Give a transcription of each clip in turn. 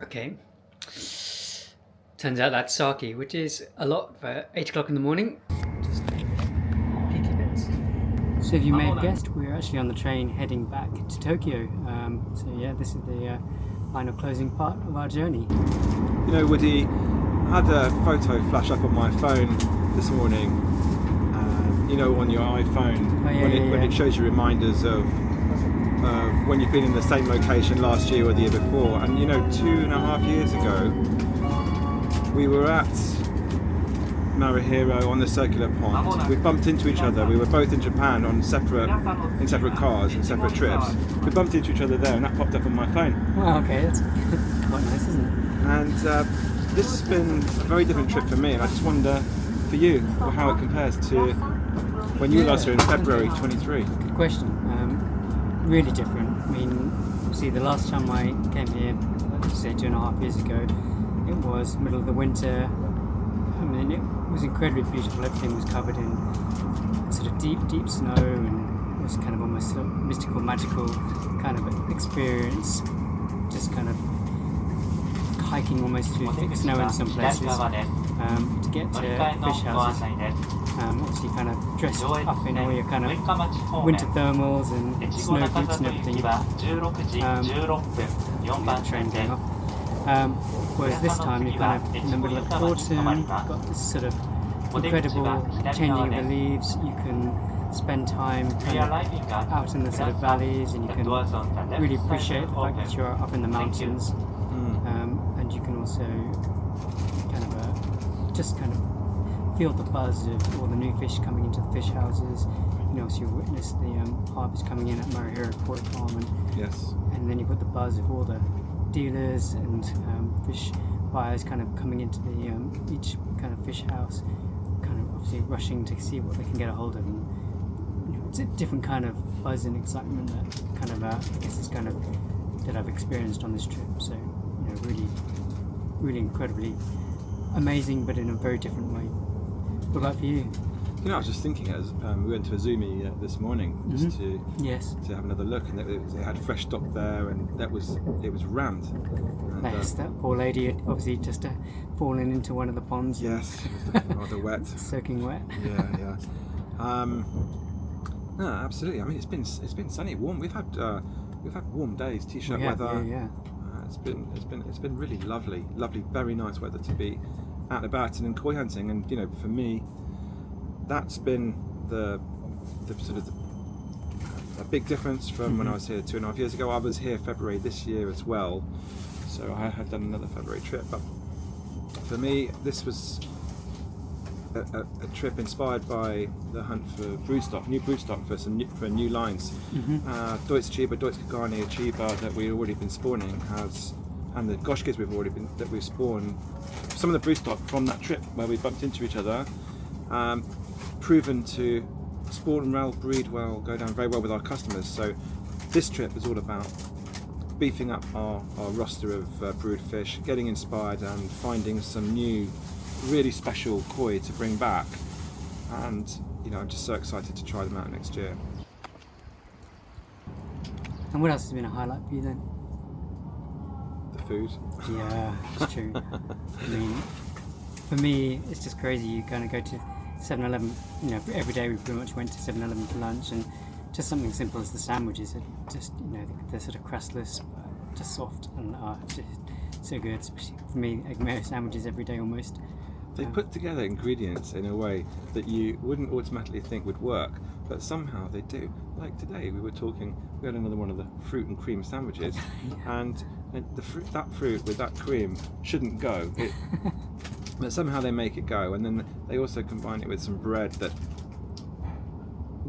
Okay. Turns out that's sake, which is a lot for 8 o'clock in the morning. Just peaky bits. So if you may have guessed, we're actually on the train heading back to Tokyo. So yeah, this is the final closing part of our journey. You know, Woody, I had a photo flash up on my phone this morning. You know, on your iPhone, when it shows you reminders of when you've been in the same location last year or the year before. And you know, 2.5 years ago, we were at Marihiro on the circular pond. We bumped into each other. We were both in Japan on separate cars and separate trips. We bumped into each other there, and that popped up on my phone. Well, okay, that's quite nice, isn't it? And this has been a very different trip for me, and I just wonder for you how it compares to when you were last here in February 23. Good question. Really different. I mean, obviously the last time I came here, let's say 2.5 years ago, it was middle of the winter. I mean, it was incredibly beautiful. Everything was covered in sort of deep snow, and it was kind of almost a mystical, magical kind of experience. Just kind of hiking almost through thick snow in some places to get to fish houses. Obviously, kind of dressed up in all your kind of winter thermals and snow boots and everything. The train going off. Whereas this time you're kind of in the middle of autumn, you've got this sort of incredible changing of the leaves. You can spend time kind of out in the sort of valleys, and you can really appreciate the fact that you're up in the mountains. And you can also just kind of feel the buzz of all the new fish coming into the fish houses. You know, so you witness the harvest coming in at Marihiro Port Farm, and then you've got the buzz of all the dealers and fish buyers kind of coming into the each kind of fish house, kind of obviously rushing to see what they can get a hold of. And you know, it's a different kind of buzz and excitement that kind of I guess is kind of that I've experienced on this trip. So you know, really incredibly amazing, but in a very different way. What about for you? You know, I was just thinking as we went to Azumi this morning just to have another look, and they had fresh stock there, and it was rammed. And, yes, that poor lady had obviously just fallen into one of the ponds. Yes, it was rather wet, soaking wet. Yeah. No, absolutely. I mean, it's been sunny, warm. We've had warm days, t-shirt weather. Yeah. It's been really lovely, very nice weather to be out and about and koi hunting. And you know, for me, that's been the sort of a big difference from when I was here 2.5 years ago. I was here February this year as well, so I had done another February trip. But for me, this was a trip inspired by the hunt for broodstock, new broodstock for new lines. Deutsche Chiba, Deutsche Kagane Chiba that we've already been spawning and the Goshkis we've spawned. Some of the broodstock from that trip where we bumped into each other, proven to spawn well, breed well, go down very well with our customers. So this trip is all about beefing up our roster of brood fish, getting inspired and finding some new really special koi to bring back, and you know, I'm just so excited to try them out next year. And what else has been a highlight for you then? The food. Yeah, it's true. I mean, for me, it's just crazy. You kind of go to 7-Eleven, you know, every day we pretty much went to 7-Eleven for lunch, and just something simple as the sandwiches are just, you know, they're sort of crustless, just soft, and just so good. Especially for me, egg mayo sandwiches every day almost. They put together ingredients in a way that you wouldn't automatically think would work, but somehow they do. Like today, we had another one of the fruit and cream sandwiches, and that fruit with that cream shouldn't go. But somehow they make it go, and then they also combine it with some bread that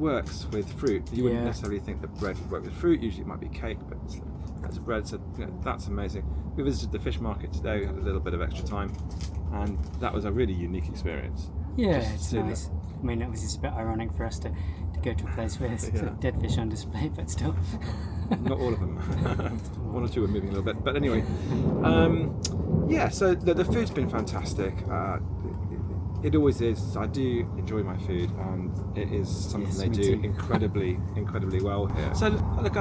works with fruit. You wouldn't necessarily think that bread would work with fruit. Usually it might be cake, but it's bread. So that's amazing. We visited the fish market today. We had a little bit of extra time, and that was a really unique experience. Yeah, it's nice. I mean, obviously it's a bit ironic for us to go to a place where there's dead fish on display, but still. Not all of them. One or two are moving a little bit. But anyway, so the food's been fantastic. It always is. I do enjoy my food, and it is something they do incredibly well here. So look,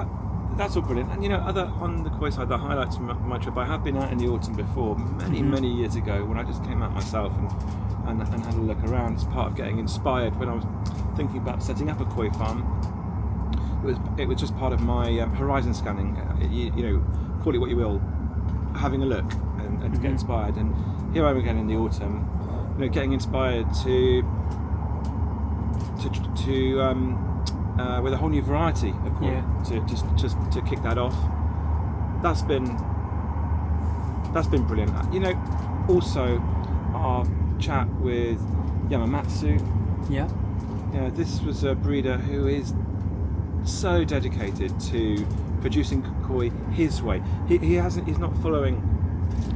that's all brilliant. And on the Kauai side, the highlights of my trip, I have been out in the autumn before, many years ago, when I just came out myself and had a look around as part of getting inspired when I was thinking about setting up a koi farm. It was just part of my horizon scanning. Call it what you will, having a look and to get inspired. And here I am again in the autumn, getting inspired to with a whole new variety of koi to kick that off. That's been brilliant. Also our chat with Yamamatsu. Yeah. This was a breeder who is so dedicated to producing koi his way. He's not following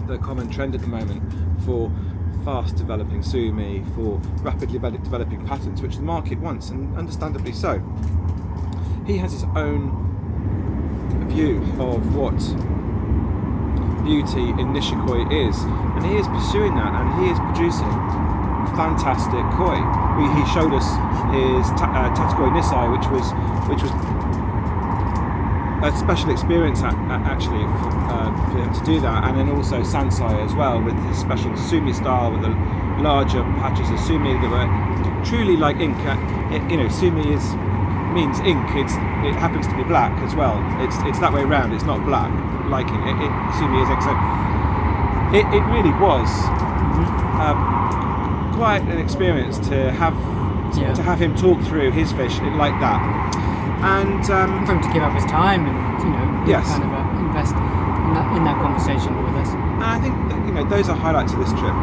the common trend at the moment for fast developing sumi, for rapidly developing patterns, which the market wants, and understandably so. He has his own view of what beauty in Nishikoi is, and he is pursuing that, and he is producing fantastic koi. He showed us his Tatakoi Nisai, which was a special experience actually for him to do that, and then also Sansai as well, with his special sumi style with the larger patches of sumi that were truly like ink. Sumi means ink. It happens to be black as well. It's that way around. It's not black like it. Sumi is ink. So it really was quite an experience to have him talk through his fish like that. And for him to give up his time and kind of invest in that conversation with us. And I think that, those are highlights of this trip.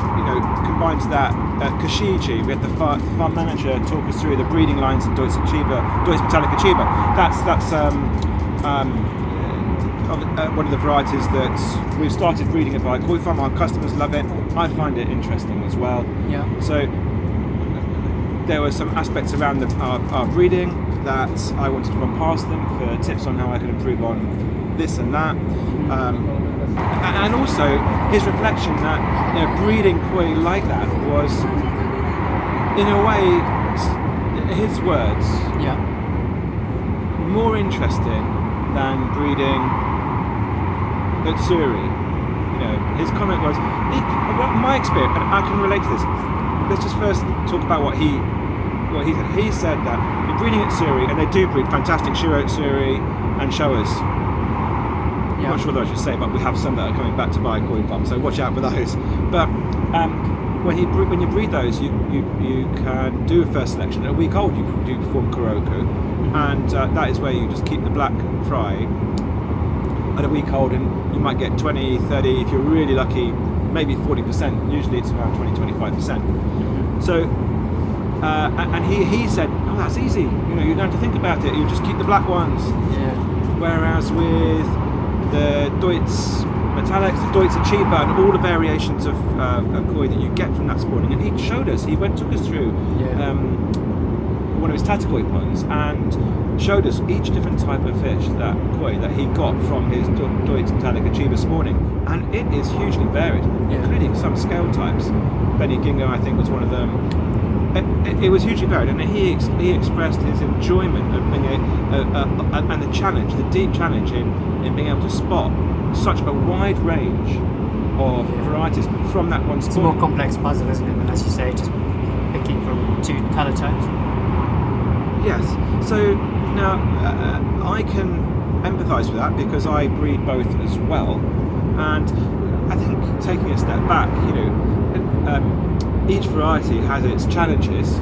Combined to that, Kashiji, we had the farm manager talk us through the breeding lines in Deutz Metallica Chiba. That's one of the varieties that we've started breeding at Koi Farm. Our customers love it. I find it interesting as well. Yeah. So there were some aspects around our breeding that I wanted to run past them for tips on how I can improve on this and that, and also his reflection that breeding koi like that was, in a way, his words, more interesting than breeding Utsuri. His comment was, my experience, and I can relate to this. Let's just first talk about what he said. He said that you're breeding at Suri, and they do breed fantastic Shiro Suri and Showas. I'm not sure what I should say, but we have some that are coming back to buy koi farm, so watch out for those. But when you breed those, you can do a first selection. At a week old, you do perform Kuroku, and that is where you just keep the black fry at a week old, and you might get 20, 30, if you're really lucky, maybe 40%. Usually it's around 20-25%. So. And he said, "Oh, that's easy. You don't have to think about it. You just keep the black ones." Yeah. Whereas with the Deutz Metallics, the Deutz Chiba, and all the variations of koi that you get from that spawning, and he showed us. He took us through one of his Tatakoi ponds and showed us each different type of fish that koi that he got from his Deutz Metallica Chiba spawning, and it is hugely varied, including some scale types. Benny Gingo, I think, was one of them. It was hugely varied, and he expressed his enjoyment of being and the challenge, the deep challenge in being able to spot such a wide range of varieties from that one spot. It's a more complex puzzle, isn't it? And as you say, just picking from two colour types. Yes. So now I can empathise with that because I breed both as well, and I think taking a step back, each variety has its challenges.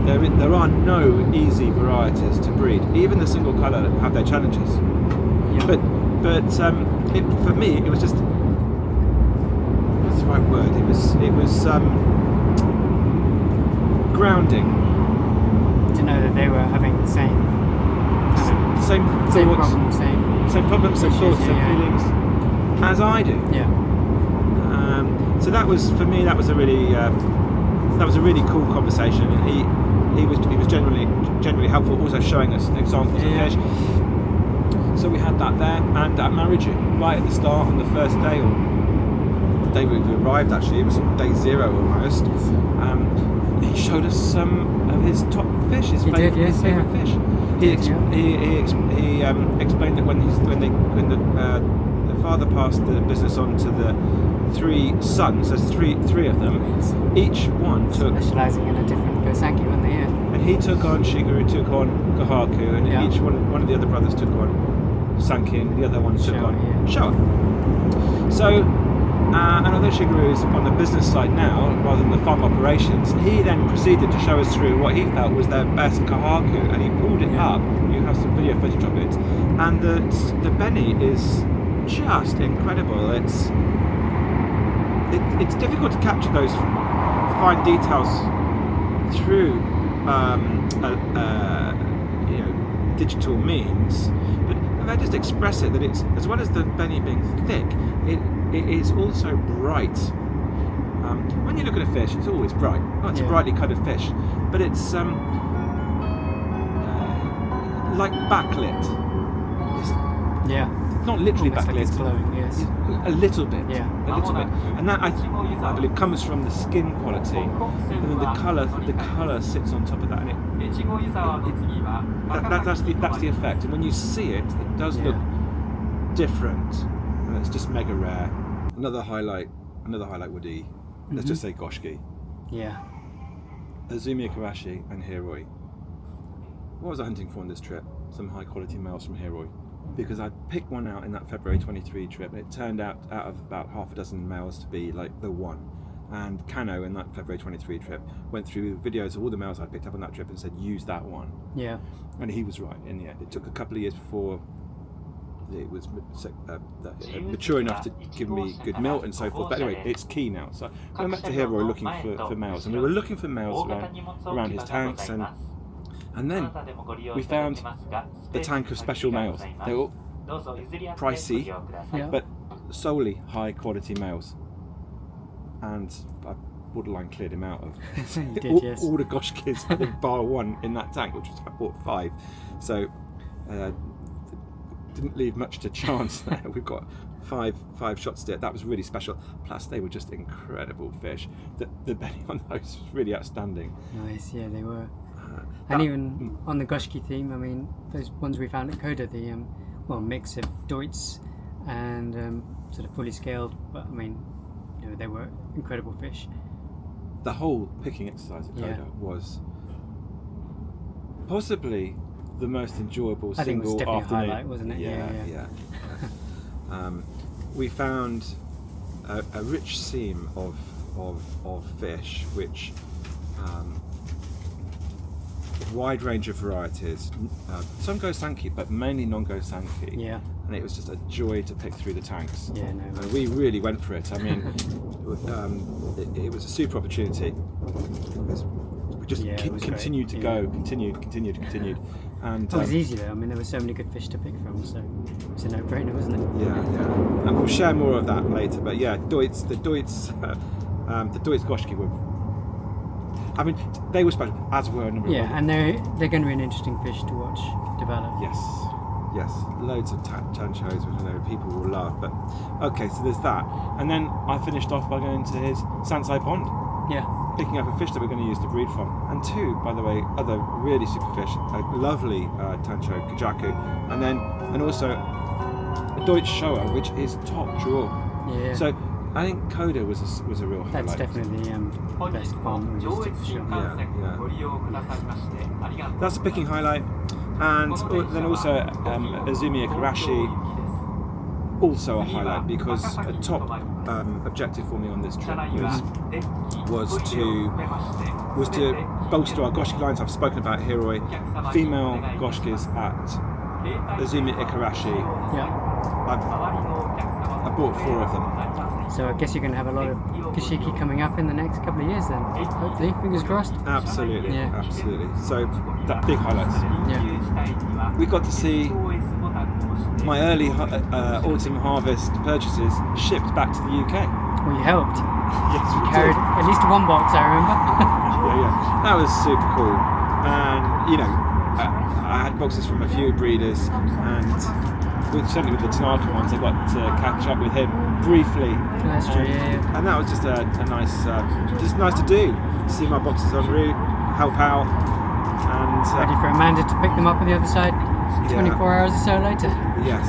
There are no easy varieties to breed. Even the single colour have their challenges. Yeah. But for me, it was just, what's the right word? It was grounding. To know that they were having the same same problem, same problems, same thoughts, same feelings as I do. Yeah. So that was, for me, that was a really cool conversation, and he was genuinely helpful, also showing us examples of fish. So we had that there, and at Marriage right at the start on the first day, or the day we arrived actually, it was day 0 almost. He showed us some of his top fish, his favourite fish. He explained that when the father passed the business on to the 3 sons, there's three of them. Each one took specialising in a different Gosanki, weren't they? Yeah. And he took on Shigeru, took on Kohaku, and each one of the other brothers took on Sanki, and the other one took on Showa. So, and although Shigeru is on the business side now, rather than the farm operations, he then proceeded to show us through what he felt was their best Kohaku, and he pulled it up. You have some video footage of it, and the Beni is just incredible. It's difficult to capture those fine details through digital means, but if I just express it, that it's, as well as the Beni being thick, it is also bright. When you look at a fish, it's always bright. Oh, it's a brightly coloured fish, but it's like backlit. Not literally almost backlit. Like it's glowing, yes. A little bit. Yeah. A little bit. And that I believe comes from the skin quality, and then the colour sits on top of that, and that's the effect. And when you see it, it does look different, and it's just mega rare. Another highlight would be, let's just say Goshki. Yeah. Azumi Ikarashi and Hiroi. What was I hunting for on this trip? Some high quality males from Hiroi. Because I picked one out in that February 23 trip, and it turned out of about half a dozen males to be like the one. And Kano in that February 23 trip went through videos of all the males I picked up on that trip and said, use that one. Yeah. And he was right in the end. It took a couple of years before it was mature enough to give me good milk and so forth. But anyway, it's key now. So going back to Hiroi looking for males, and we were looking for males around his tanks, and then we found the tank of special males. They were pricey, but solely high quality males. And I borderline cleared him out of all the Gosh kids, I think, bar one in that tank, which was, I bought 5. So didn't leave much to chance there. We've got five shots there. That was really special. Plus, they were just incredible fish. The Beni on those was really outstanding. Nice, yeah, they were. And even on the Goshki theme, I mean, those ones we found at Koda, the mix of Deutz and sort of fully scaled, but I mean, they were incredible fish. The whole picking exercise at Koda was possibly the most enjoyable I think it was single definitely afternoon. A highlight, wasn't it? Yeah. We found a rich seam of fish, which wide range of varieties. Some Gosanki, but mainly non-Gosanki. Yeah. And it was just a joy to pick through the tanks. Yeah, no. And we really went for it. I mean, it was a super opportunity. We just continued to go, continued. And it was easy though. I mean, there were so many good fish to pick from, so it's a no-brainer, wasn't it? Yeah. And we'll share more of that later. But yeah, the Deutz Goshki were. I mean, they were special, as were a number of others. And they're going to be an interesting fish to watch develop. Yes, loads of tanchos, which I know people will love. But okay, so there's that, and then I finished off by going to his Sansai Pond. Yeah. Picking up a fish that we're going to use to breed from, and 2, by the way, other really super fish, a lovely tancho Kajaku, and also a Deutsch Showa, which is top draw. Yeah. So I think Koda was a real highlight. That's definitely the best farm we visited for sure. Yeah. That's a picking highlight, and then also Azumi Ikarashi, also a highlight, because a top objective for me on this trip was to bolster our Goshki lines. I've spoken about Hiroi, female Goshkis at Azumi Ikarashi. Yeah. I bought 4 of them. So I guess you're going to have a lot of kashiki coming up in the next couple of years then, hopefully, fingers crossed. Absolutely, absolutely. So that big highlights. Yeah. We got to see my early autumn harvest purchases shipped back to the UK. Well, you helped. Yes, You carried at least 1 box, I remember. yeah. That was super cool. And you know, I had boxes from a few breeders, and certainly with the Tanaka ones, I got to catch up with him briefly. That's true, yeah. And that was just a nice, just nice to do. See my boxes en route, help out, and ready for Amanda to pick them up on the other side 24 hours or so later. Yes.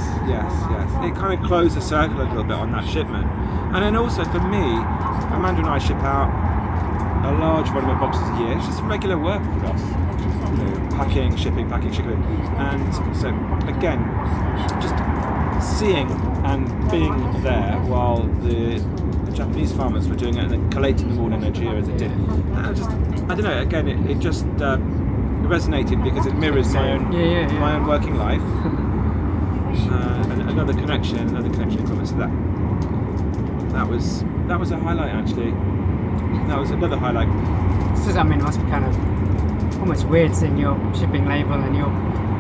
It kind of closed the circle a little bit on that shipment. And then also for me, Amanda and I ship out a large volume of boxes a year. It's just regular work for us. You know, packing, shipping. And so again, just seeing and being there while the Japanese farmers were doing it and then collating them all in Nigeria as they did. I don't know, again, it just resonated because it mirrors my own working life. And another connection in common. So that was a highlight actually. That was another highlight. I mean, it must be kind of almost weird seeing your shipping label and your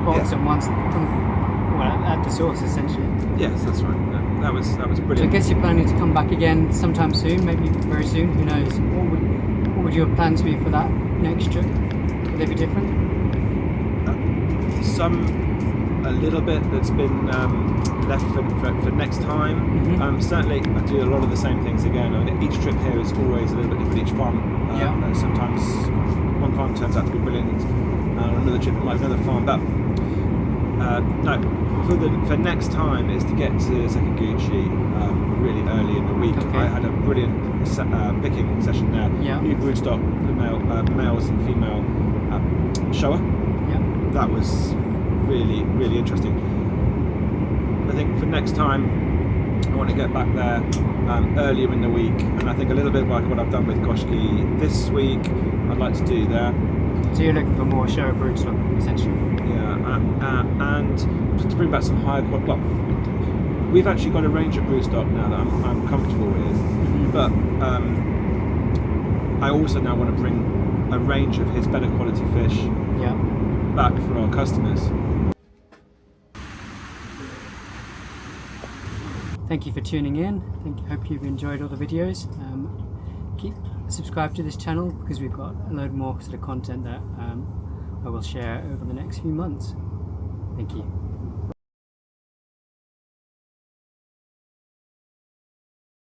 box and one's at the source essentially. Yes, that's right. That was brilliant. So I guess you're planning to come back again sometime soon, maybe very soon. Who knows? What would your plans be for that next trip? Would they be different? A little bit that's been left for next time. Certainly, I do a lot of the same things again. I mean, each trip here is always a little bit different. Each farm, sometimes one farm turns out to be brilliant, another trip it might be another farm. But no, for next time is to get to Sakaguchi really early in the week. Okay. I had a brilliant picking session there. New broodstock, males and female shower. That was really, really interesting. I think for next time I want to get back there earlier in the week, and I think a little bit like what I've done with Koshiki this week I'd like to do there. So you're looking for more shower broodstock essentially? And just to bring back some higher quality. Well, we've actually got a range of broodstock now that I'm comfortable with, but I also now want to bring a range of his better quality fish back for our customers. Thank you for tuning in. Hope you've enjoyed all the videos. Keep subscribed to this channel because we've got a load more sort of content that I will share over the next few months. Thank you.